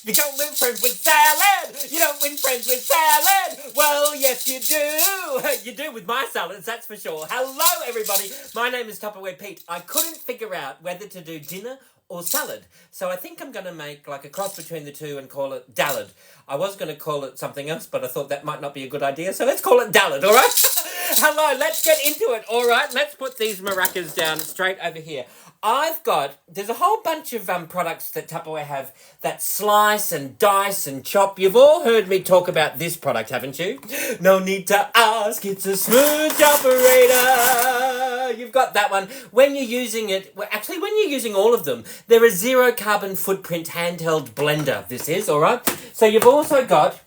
You don't win friends with salad. You don't win friends with salad. Well, yes, you do. You do with my salads, that's for sure. Hello, everybody. My name is Tupperware Pete. I couldn't figure out whether to do dinner or salad. So I think I'm going to make like a cross between the two and call it Dallad. I was going to call it something else, but I thought that might not be a good idea. So let's call it Dallad, all right? Hello, let's get into it, all right? Let's put these maracas down straight over here. There's a whole bunch of products that Tupperware have that slice and dice and chop. You've all heard me talk about this product, haven't you? No need to ask, it's a smooth operator. You've got that one. When you're using it, when you're using all of them, they're a zero carbon footprint handheld blender, this is, all right? So you've also got...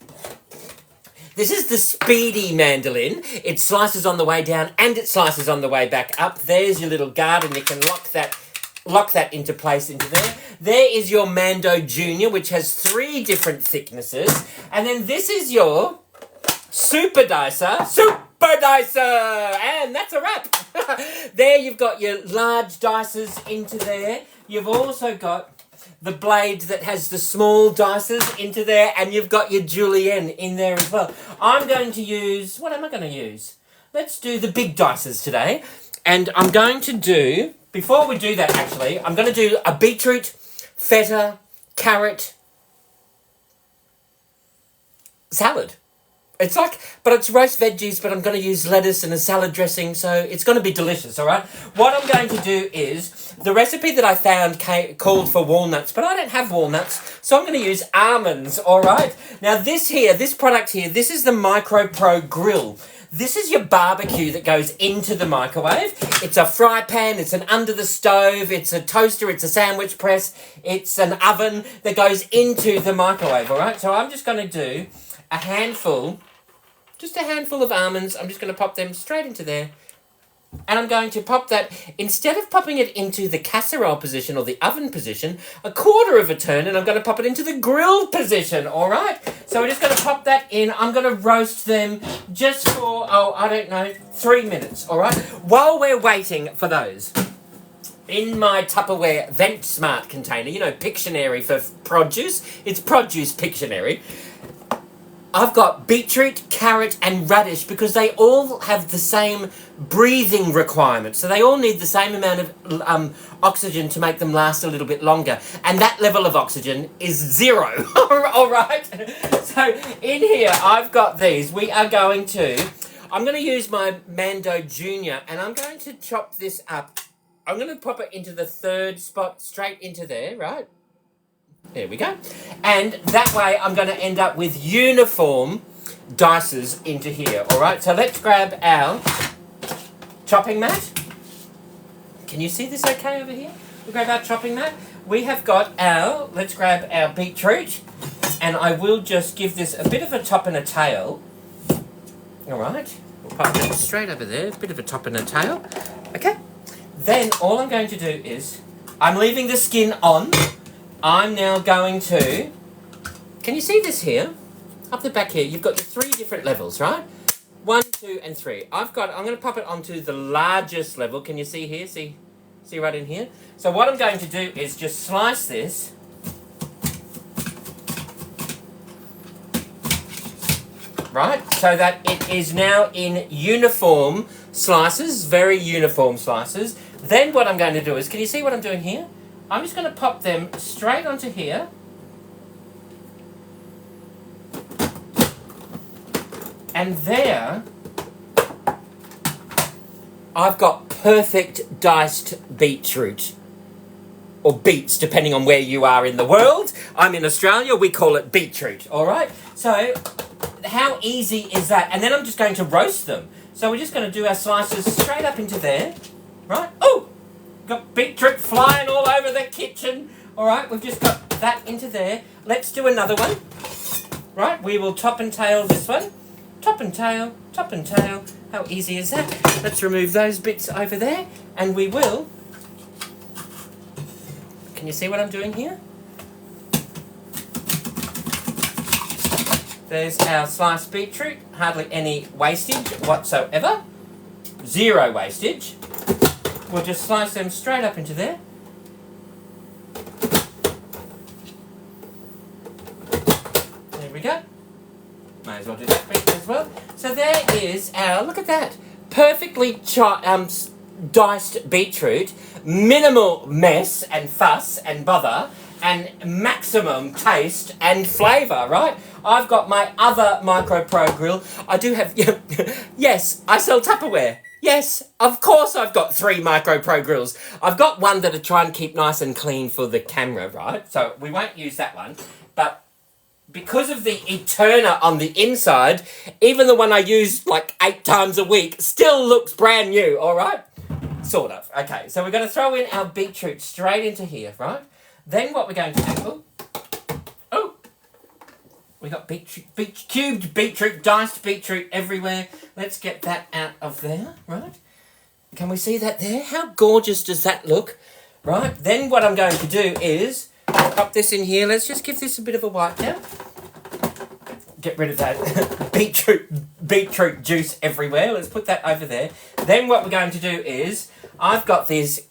This is the speedy mandolin. It slices on the way down and it slices on the way back up. There's your little guard and you can lock that into place into there. There is your Mando Junior, which has 3 different thicknesses. And then this is your Super Dicer. And that's a wrap. There you've got your large dicers into there. You've also got the blade that has the small dicers into there, and you've got your julienne in there as well. I'm going to use... What am I going to use? Let's do the big dicers today. And I'm going to do... Before we do that, actually, I'm going to do a beetroot, feta, carrot salad. It's roast veggies, but I'm going to use lettuce and a salad dressing, so it's going to be delicious, all right? What I'm going to do is, the recipe that I found called for walnuts, but I don't have walnuts, so I'm going to use almonds, all right? Now this product here, this is the Pro Grill. This is your barbecue that goes into the microwave. It's a fry pan, it's an under the stove, it's a toaster, it's a sandwich press, it's an oven that goes into the microwave, all right? So I'm just going to do a handful of almonds. I'm just going to pop them straight into there. And I'm going to pop that, instead of popping it into the casserole position or the oven position, a quarter of a turn, and I'm going to pop it into the grill position, all right? So we're just going to pop that in. I'm going to roast them just for, 3 minutes, all right? While we're waiting for those, in my Tupperware Vent Smart container, Pictionary for produce, it's Produce Pictionary, I've got beetroot, carrot, and radish because they all have the same breathing requirements. So they all need the same amount of oxygen to make them last a little bit longer. And that level of oxygen is 0. All right? So in here, I've got these. I'm going to use my Mando Junior, and I'm going to chop this up. I'm going to pop it into the 3rd spot, straight into there, right? There we go. And that way I'm going to end up with uniform dicers into here. All right, so let's grab our chopping mat. Can you see this okay over here? We'll grab our chopping mat. We have got let's grab our beetroot. And I will just give this a bit of a top and a tail. All right, we'll pop it straight over there. A bit of a top and a tail. Okay. Then all I'm going to do is, I'm leaving the skin on. I'm now going to... Can you see this here? Up the back here, you've got your 3 different levels, right? 1, 2, and 3. I'm going to pop it onto the largest level. Can you see here? See right in here? So what I'm going to do is just slice this. Right? So that it is now in uniform slices, very uniform slices. Then what I'm going to do is, can you see what I'm doing here? I'm just going to pop them straight onto here. And there, I've got perfect diced beetroot. Or beets, depending on where you are in the world. I'm in Australia, we call it beetroot, all right? So, how easy is that? And then I'm just going to roast them. So we're just going to do our slices straight up into there, right? Oh! Got beetroot flying all over the kitchen. All right, we've just got that into there. Let's do another one. Right, we will top and tail this one. Top and tail, top and tail. How easy is that? Let's remove those bits over there, and we will... Can you see what I'm doing here? There's our sliced beetroot. Hardly any wastage whatsoever. 0 wastage. We'll just slice them straight up into there. we go. May as well do that bit as well. So there is our, look at that, perfectly diced beetroot, minimal mess and fuss and bother, and maximum taste and flavour, right? I've got my other Micro Pro Grill. I do have, yes, I sell Tupperware. Yes, of course I've got 3 Micro Pro Grills. I've got one that I try and keep nice and clean for the camera, right? So we won't use that one. But because of the Eterna on the inside, even the one I use like 8 times a week still looks brand new, all right? Sort of. Okay, so we're going to throw in our beetroot straight into here, right? Then what we're going to do... Oh! We got cubed beetroot, diced beetroot everywhere. Let's get that out of there, right? Can we see that there? How gorgeous does that look? Right, then what I'm going to do is pop this in here. Let's just give this a bit of a wipe down. Get rid of that beetroot juice everywhere. Let's put that over there. Then what we're going to do is, I've got these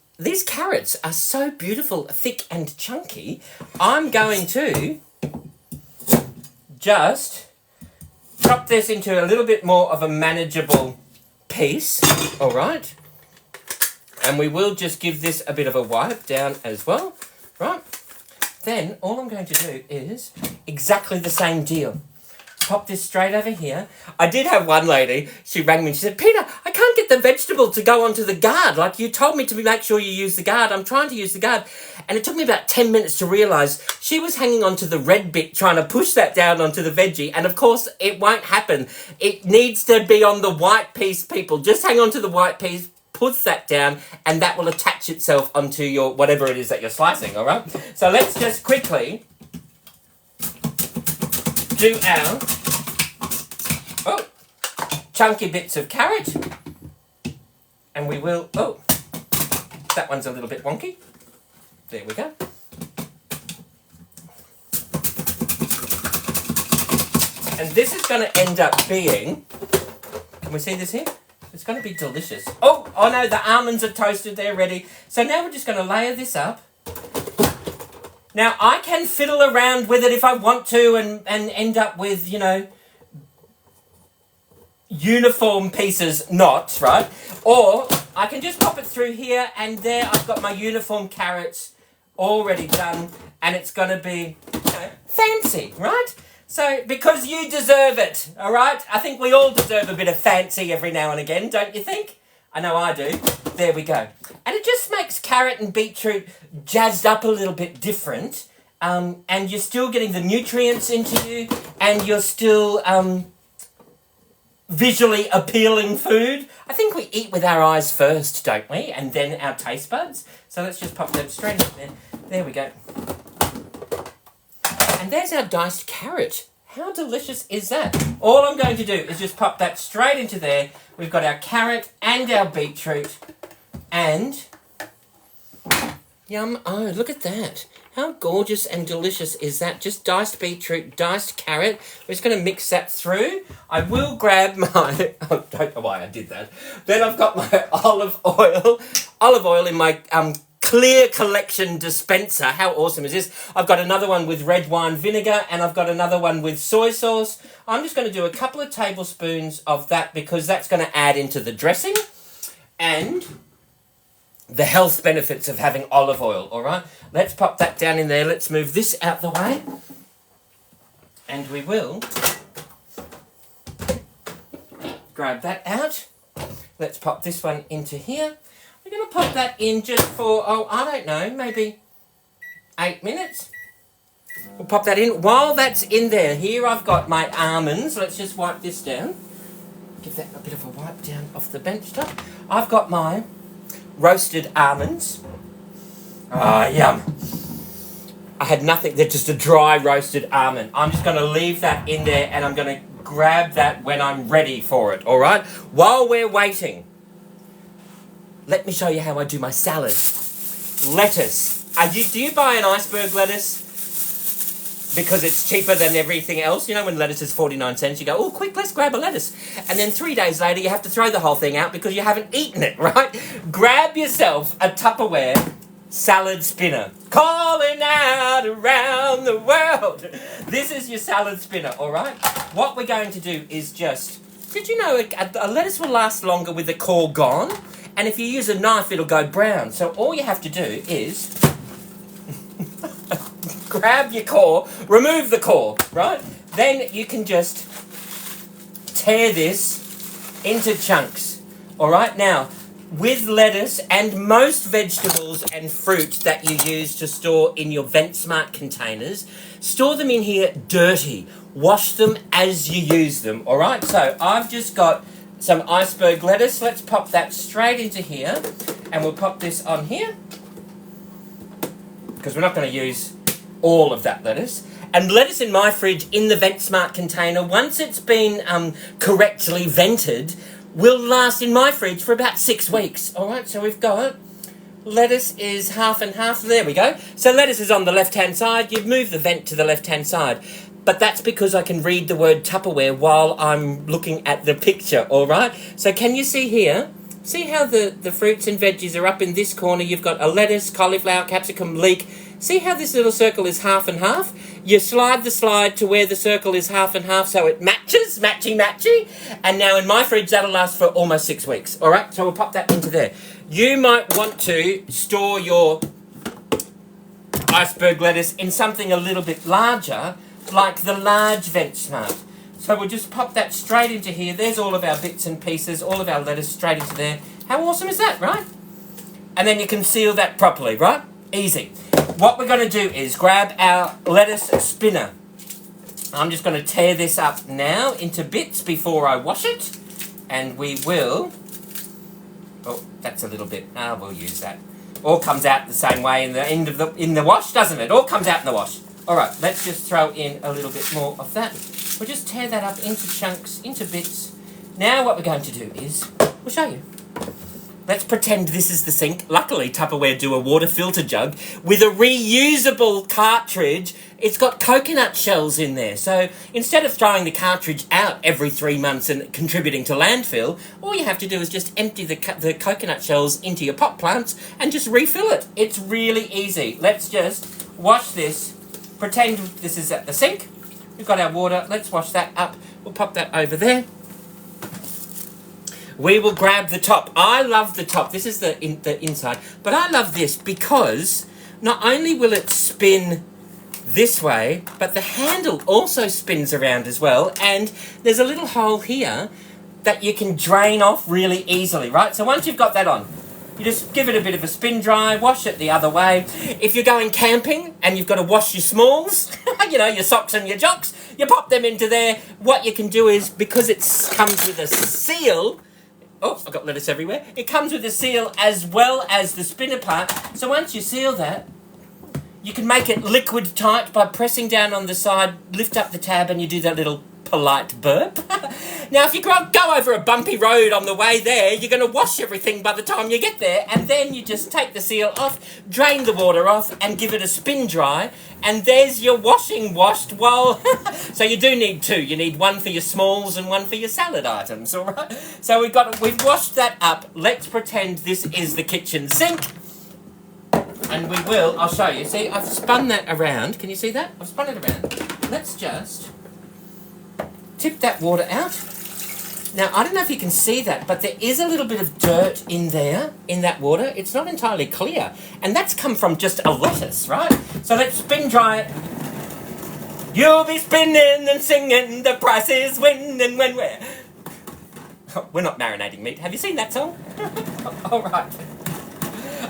carrots are so beautiful, thick and chunky. I'm going to just chop this into a little bit more of a manageable piece, all right? And we will just give this a bit of a wipe down as well, right? Then all I'm going to do is exactly the same deal. Pop this straight over here. I did have one lady, she rang me and she said, Peter, I can't get the vegetable to go onto the guard. Like, you told me to make sure you use the guard. I'm trying to use the guard. And it took me about 10 minutes to realise she was hanging onto the red bit, trying to push that down onto the veggie. And of course, it won't happen. It needs to be on the white piece, people. Just hang on to the white piece, push that down, and that will attach itself onto your, whatever it is that you're slicing, all right? So let's just quickly do our chunky bits of carrot, and we will, that one's a little bit wonky. There we go. And this is going to end up being, can we see this here? It's going to be delicious. Oh no, the almonds are toasted, they're ready. So now we're just going to layer this up. Now, I can fiddle around with it if I want to and end up with, you know, uniform pieces, not, right? Or I can just pop it through here, and there I've got my uniform carrots already done, and it's going to be, you know, fancy, right? So, because you deserve it, all right? I think we all deserve a bit of fancy every now and again, don't you think? I know I do. There we go. And it just makes carrot and beetroot jazzed up a little bit different, and you're still getting the nutrients into you, and you're still visually appealing food. I think we eat with our eyes first, don't we? And then our taste buds. So let's just pop that straight in there. There we go. And there's our diced carrot. How delicious is that? All I'm going to do is just pop that straight into there. We've got our carrot and our beetroot. And yum. Oh, look at that. How gorgeous and delicious is that? Just diced beetroot, diced carrot. We're just going to mix that through. I will grab my... I don't know why I did that. Then I've got my olive oil in my clear collection dispenser. How awesome is this? I've got another one with red wine vinegar, and I've got another one with soy sauce. I'm just going to do a couple of tablespoons of that because that's going to add into the dressing and the health benefits of having olive oil, all right? Let's pop that down in there. Let's move this out the way. And we will grab that out. Let's pop this one into here. We're going to pop that in just for, I don't know, maybe 8 minutes. We'll pop that in. While that's in there, here I've got my almonds. Let's just wipe this down. Give that a bit of a wipe down off the bench top. I've got my roasted almonds. Yum. I had nothing, they're just a dry roasted almond. I'm just going to leave that in there, and I'm going to grab that when I'm ready for it, all right? While we're waiting, let me show you how I do my salad. Lettuce. Do you buy an iceberg lettuce because it's cheaper than everything else? You know, when lettuce is 49 cents, you go, oh, quick, let's grab a lettuce. And then 3 days later, you have to throw the whole thing out because you haven't eaten it, right? Grab yourself a Tupperware salad spinner. Calling out around the world. This is your salad spinner, all right? What we're going to do is just... Did you know a lettuce will last longer with the core gone? And if you use a knife, it'll go brown. So all you have to do is... grab your core, remove the core, right? Then you can just tear this into chunks, all right? Now, with lettuce and most vegetables and fruit that you use to store in your VentSmart containers, store them in here dirty. Wash them as you use them, all right? So I've just got some iceberg lettuce. Let's pop that straight into here, and we'll pop this on here because we're not going to use all of that lettuce. And lettuce in my fridge in the VentSmart container, once it's been correctly vented, will last in my fridge for about 6 weeks. All right, so we've got lettuce is half and half. There we go. So lettuce is on the left-hand side. You've moved the vent to the left-hand side. But that's because I can read the word Tupperware while I'm looking at the picture, all right? So can you see here? See how the fruits and veggies are up in this corner? You've got a lettuce, cauliflower, capsicum, leek. See how this little circle is half and half? You slide the slide to where the circle is half and half so it matches, matchy. And now in my fridge, that'll last for almost 6 weeks. All right, so we'll pop that into there. You might want to store your iceberg lettuce in something a little bit larger, like the large VentSmart. So we'll just pop that straight into here. There's all of our bits and pieces, all of our lettuce straight into there. How awesome is that, right? And then you can seal that properly, right? Easy. What we're going to do is grab our lettuce spinner. I'm just going to tear this up now into bits before I wash it. And we will... Oh, that's a little bit... we'll use that. All comes out the same way in the wash, doesn't it? All comes out in the wash. All right, let's just throw in a little bit more of that. We'll just tear that up into chunks, into bits. Now what we're going to do is... We'll show you. Let's pretend this is the sink. Luckily, Tupperware do a water filter jug with a reusable cartridge. It's got coconut shells in there. So instead of throwing the cartridge out every 3 months and contributing to landfill, all you have to do is just empty the coconut shells into your pot plants and just refill it. It's really easy. Let's just wash this. Pretend this is at the sink. We've got our water. Let's wash that up. We'll pop that over there. We will grab the top. I love the top. This is the inside. But I love this because not only will it spin this way, but the handle also spins around as well. And there's a little hole here that you can drain off really easily, right? So once you've got that on, you just give it a bit of a spin dry, wash it the other way. If you're going camping and you've got to wash your smalls, you know, your socks and your jocks, you pop them into there. What you can do is, because it comes with a seal... Oh, I've got lettuce everywhere. It comes with a seal as well as the spinner part. So once you seal that, you can make it liquid tight by pressing down on the side, lift up the tab, and you do that little polite burp. Now, if you go over a bumpy road on the way there, you're going to wash everything by the time you get there, and then you just take the seal off, drain the water off, and give it a spin dry, and there's your washing washed while... So you do need two. You need one for your smalls and one for your salad items, all right? So we've washed that up. Let's pretend this is the kitchen sink. And we will, I'll show you. See, I've spun that around. Can you see that? I've spun it around. Let's just tip that water out. Now, I don't know if you can see that, but there is a little bit of dirt in there, in that water. It's not entirely clear. And that's come from just a lettuce, right? So let's spin dry it. You'll be spinning and singing, the price is winning when we're... Oh, we're not marinating meat. Have you seen that song? All right.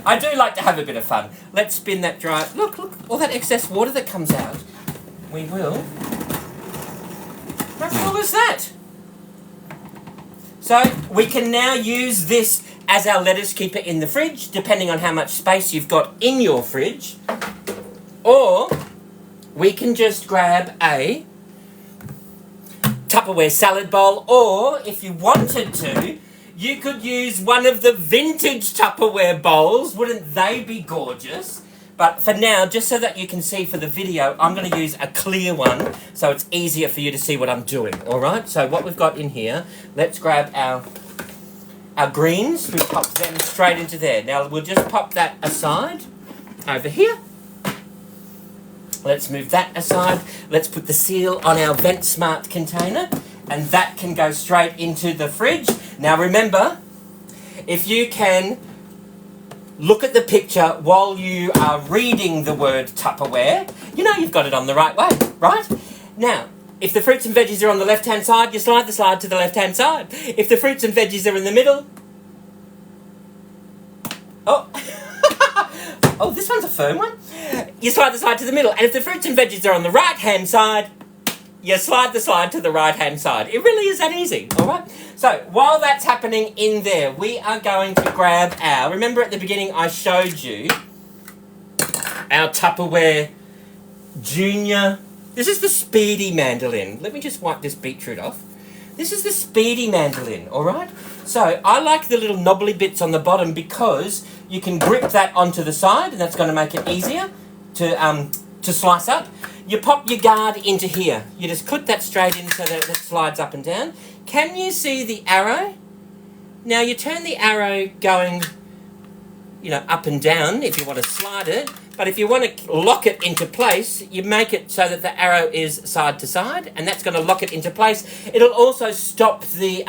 I do like to have a bit of fun. Let's spin that dry. Look, all that excess water that comes out. We will. How cool is that? So we can now use this as our lettuce keeper in the fridge, depending on how much space you've got in your fridge. Or we can just grab a Tupperware salad bowl, or if you wanted to, you could use one of the vintage Tupperware bowls. Wouldn't they be gorgeous? But for now, just so that you can see for the video, I'm going to use a clear one so it's easier for you to see what I'm doing, all right? So what we've got in here, let's grab our greens. We pop them straight into there. Now, we'll just pop that aside. over here. Let's move that aside. Let's put the seal on our Vent Smart container, and that can go straight into the fridge. Now remember, if you can look at the picture while you are reading the word Tupperware, you know you've got it on the right way, right? Now, if the fruits and veggies are on the left-hand side, you slide the slide to the left-hand side. If the fruits and veggies are in the middle... Oh, oh, this one's a firm one. You slide the slide to the middle. And if the fruits and veggies are on the right-hand side, you slide the slide to the right-hand side. It really is that easy, all right? So, while that's happening in there, we are going to grab our... Remember at the beginning I showed you our Tupperware Junior... This is the Speedy Mandolin. Let me just wipe this beetroot off. This is the Speedy Mandolin, all right? So, I like the little knobbly bits on the bottom because you can grip that onto the side, and that's going to make it easier to slice up. You pop your guard into here. You just clip that straight in so that it slides up and down. Can you see the arrow? Now, you turn the arrow going, you know, up and down if you want to slide it. But if you want to lock it into place, you make it so that the arrow is side to side, and that's going to lock it into place. It'll also stop the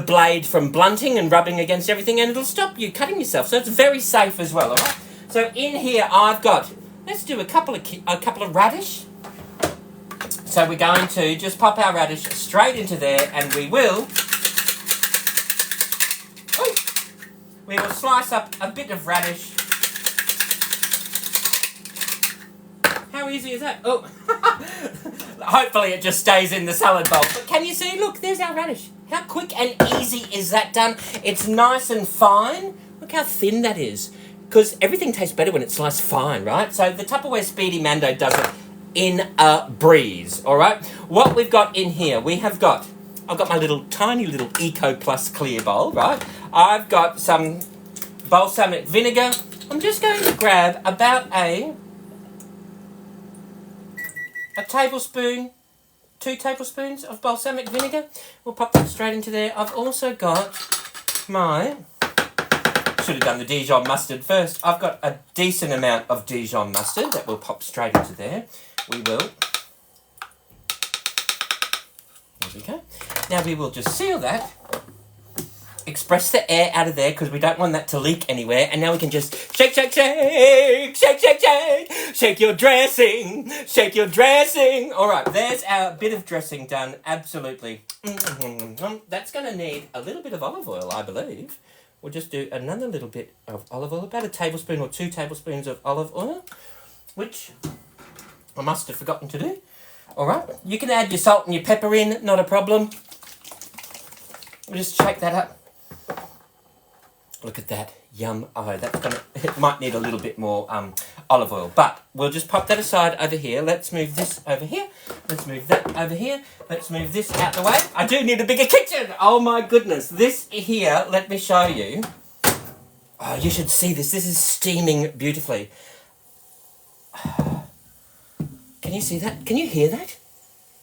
blade from blunting and rubbing against everything, and it'll stop you cutting yourself. So it's very safe as well, all right? So in here I've got, let's do a couple of radish. So we're going to just pop our radish straight into there, and we will slice up a bit of radish. How easy is that? Oh, hopefully it just stays in the salad bowl. But can you see? Look, there's our radish. How quick and easy is that done? It's nice and fine. Look how thin that is. Because everything tastes better when it's sliced fine, right? So the Tupperware Speedy Mando does it in a breeze, all right? What we've got in here, I've got my tiny little Eco Plus clear bowl, right? I've got some balsamic vinegar. I'm just going to grab about a tablespoon, 2 tablespoons of balsamic vinegar. We'll pop that straight into there. I've also got should have done the Dijon mustard first. I've got a decent amount of Dijon mustard that we'll pop straight into there. We will. There we go. Now we will just seal that. Express the air out of there because we don't want that to leak anywhere. And now we can just shake, shake, shake, shake, shake, shake, shake your dressing, shake your dressing. All right, there's our bit of dressing done. Absolutely. That's going to need a little bit of olive oil, I believe. We'll just do another little bit of olive oil, about a tablespoon or 2 tablespoons of olive oil, which I must have forgotten to do. All right, you can add your salt and your pepper in, not a problem. We'll just shake that up. Look at that. Yum. Oh, it might need a little bit more olive oil, but we'll just pop that aside over here. Let's move this over here. Let's move that over here. Let's move this out the way. I do need a bigger kitchen. Oh my goodness. This here, let me show you. Oh, you should see this. This is steaming beautifully. Can you see that? Can you hear that?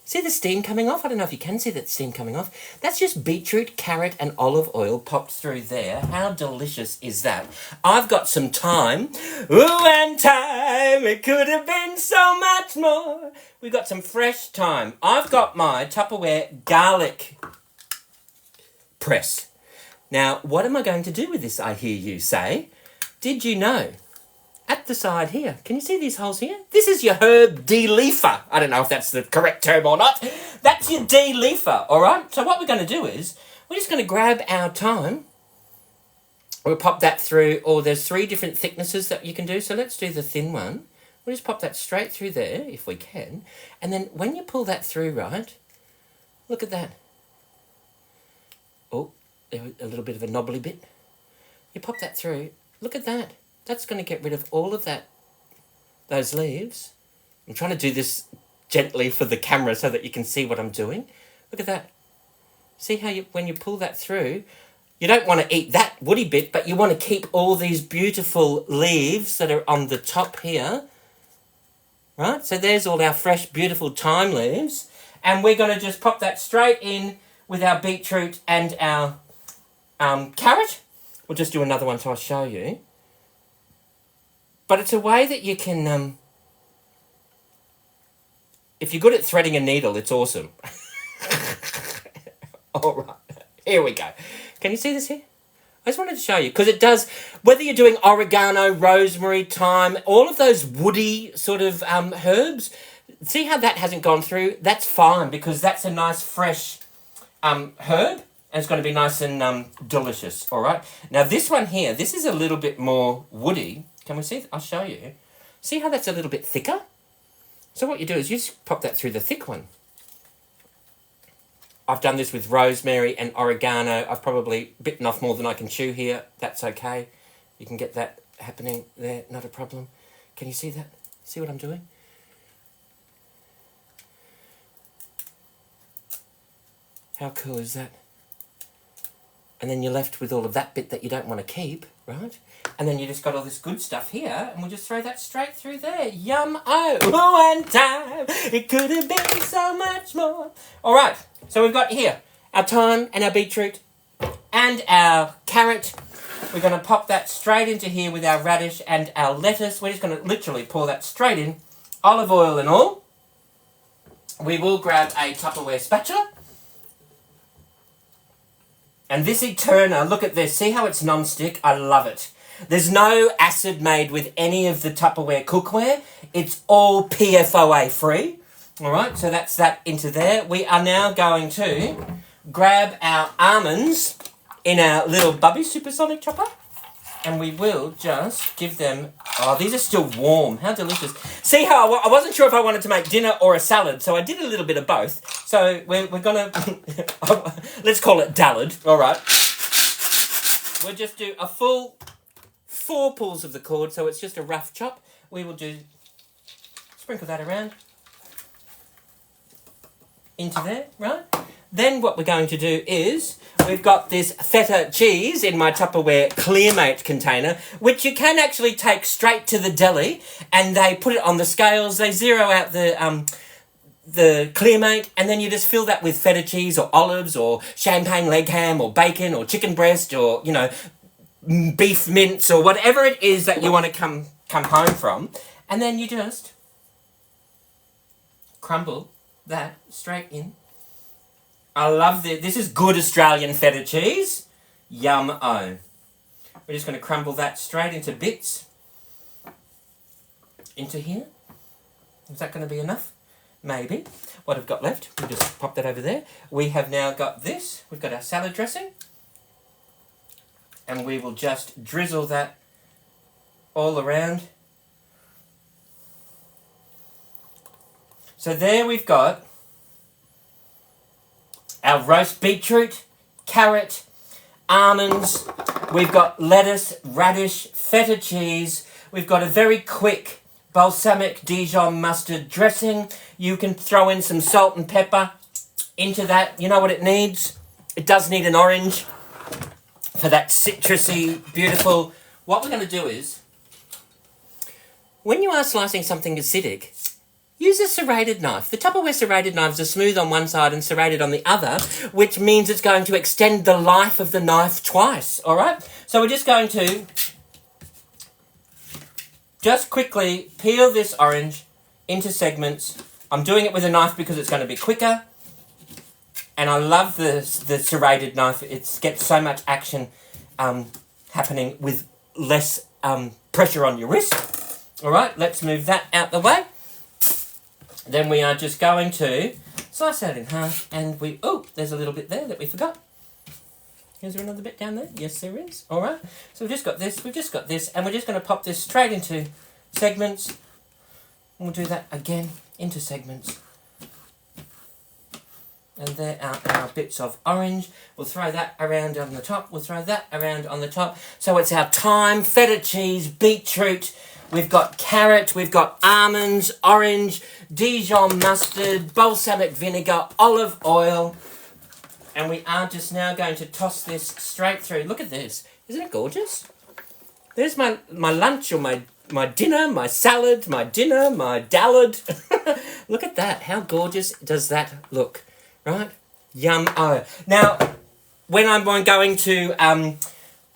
See the steam coming off? I don't know if you can see that steam coming off. That's just beetroot, carrot and olive oil popped through there. How delicious is that? I've got some thyme. Ooh, and thyme, it could have been so much more. We've got some fresh thyme. I've got my Tupperware garlic press. Now, what am I going to do with this, I hear you say? Did you know? At the side here, can you see these holes here? This is your herb de-leafer. I don't know if that's the correct term or not. That's your de-leafer, all right? So what we're going to do is, we're just going to grab our thyme. We'll pop that through, or there's 3 different thicknesses that you can do. So let's do the thin one. We'll just pop that straight through there, if we can. And then when you pull that through, right, look at that. Oh, there was a little bit of a knobbly bit. You pop that through. Look at that. That's going to get rid of all of those leaves. I'm trying to do this gently for the camera so that you can see what I'm doing. Look at that. See how when you pull that through, you don't want to eat that woody bit, but you want to keep all these beautiful leaves that are on the top here. Right? So there's all our fresh, beautiful thyme leaves. And we're going to just pop that straight in with our beetroot and our carrot. We'll just do another one so I'll show you. But it's a way that you can, if you're good at threading a needle, it's awesome. All right, here we go. Can you see this here? I just wanted to show you, because it does, whether you're doing oregano, rosemary, thyme, all of those woody sort of herbs, see how that hasn't gone through? That's fine, because that's a nice fresh herb, and it's going to be nice and delicious, all right? Now, this one here, this is a little bit more woody. Can we see? I'll show you. See how that's a little bit thicker? So what you do is you just pop that through the thick one. I've done this with rosemary and oregano. I've probably bitten off more than I can chew here. That's okay. You can get that happening there, not a problem. Can you see that? See what I'm doing? How cool is that? And then you're left with all of that bit that you don't want to keep, right? And then you just got all this good stuff here, and we'll just throw that straight through there. Yum, oh, one time, it could have been so much more. All right, so we've got here our thyme and our beetroot and our carrot. We're going to pop that straight into here with our radish and our lettuce. We're just going to literally pour that straight in, olive oil and all. We will grab a Tupperware spatula. And this Eterna, look at this. See how it's non-stick? I love it. There's no acid made with any of the Tupperware cookware. It's all PFOA free. All right, so that's that into there. We are now going to grab our almonds in our little Bubby supersonic chopper. And we will just give them... Oh, these are still warm. How delicious. See how I wasn't sure if I wanted to make dinner or a salad, so I did a little bit of both. So we're going to... let's call it dallad. All right. We'll just do a full 4 pulls of the cord, so it's just a rough chop. We will do... Sprinkle that around. Into there, right? Then what we're going to do is... We've got this feta cheese in my Tupperware Clearmate container, which you can actually take straight to the deli, and they put it on the scales. They zero out the Clearmate, and then you just fill that with feta cheese or olives or champagne leg ham or bacon or chicken breast or, you know, beef mince or whatever it is that you want to come home from. And then you just crumble that straight in. I love this. This is good Australian feta cheese. Yum-o. We're just going to crumble that straight into bits. Into here. Is that going to be enough? Maybe. What I've got left, we'll just pop that over there. We have now got this. We've got our salad dressing. And we will just drizzle that all around. So there we've got our roast beetroot, carrot, almonds. We've got lettuce, radish, feta cheese. We've got a very quick balsamic Dijon mustard dressing. You can throw in some salt and pepper into that. You know what it needs? It does need an orange for that citrusy, beautiful... What we're going to do is, when you are slicing something acidic, use a serrated knife. The Tupperware serrated knives are smooth on one side and serrated on the other, which means it's going to extend the life of the knife twice, all right? So we're just going to just quickly peel this orange into segments. I'm doing it with a knife because it's going to be quicker. And I love the serrated knife. It gets so much action happening with less pressure on your wrist. All right, let's move that out the way. Then we are just going to slice that in half, and we... Oh, there's a little bit there that we forgot. Is there another bit down there? Yes, there is. All right. So we've just got this, and we're just going to pop this straight into segments. And we'll do that again into segments. And there are our bits of orange. We'll throw that around on the top. We'll throw that around on the top. So it's our thyme, feta cheese, beetroot. We've got carrot, we've got almonds, orange, Dijon mustard, balsamic vinegar, olive oil. And we are just now going to toss this straight through. Look at this. Isn't it gorgeous? There's my lunch or my dinner, my salad, my dinner, my dallad. Look at that. How gorgeous does that look? Right? Yum-o. Now, when I'm going to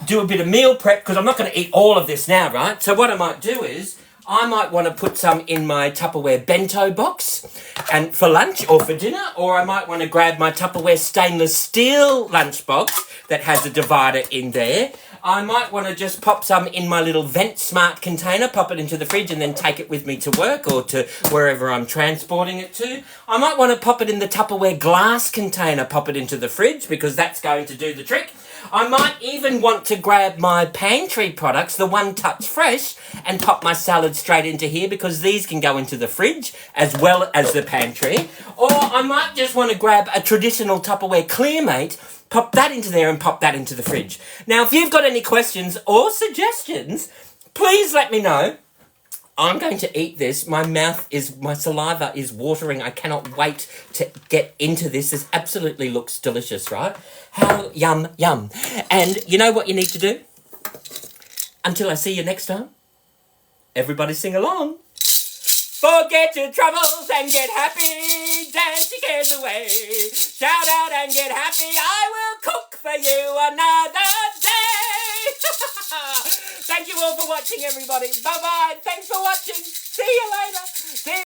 do a bit of meal prep, because I'm not going to eat all of this now, right? So what I might do is, I might want to put some in my Tupperware bento box and for lunch or for dinner, or I might want to grab my Tupperware stainless steel lunchbox that has a divider in there. I might want to just pop some in my little Vent Smart container, pop it into the fridge and then take it with me to work or to wherever I'm transporting it to. I might want to pop it in the Tupperware glass container, pop it into the fridge, because that's going to do the trick. I might even want to grab my pantry products, the One Touch Fresh, and pop my salad straight into here, because these can go into the fridge as well as the pantry. Or I might just want to grab a traditional Tupperware Clearmate, pop that into there and pop that into the fridge. Now, if you've got any questions or suggestions, please let me know. I'm going to eat this. My saliva is watering. I cannot wait to get into this. This absolutely looks delicious, right? How yum, yum. And you know what you need to do? Until I see you next time, everybody sing along. Forget your troubles and get happy. Dance your cares away. Shout out and get happy. I will cook for you another day. Thank you all for watching, everybody. Bye-bye. Thanks for watching. See you later. See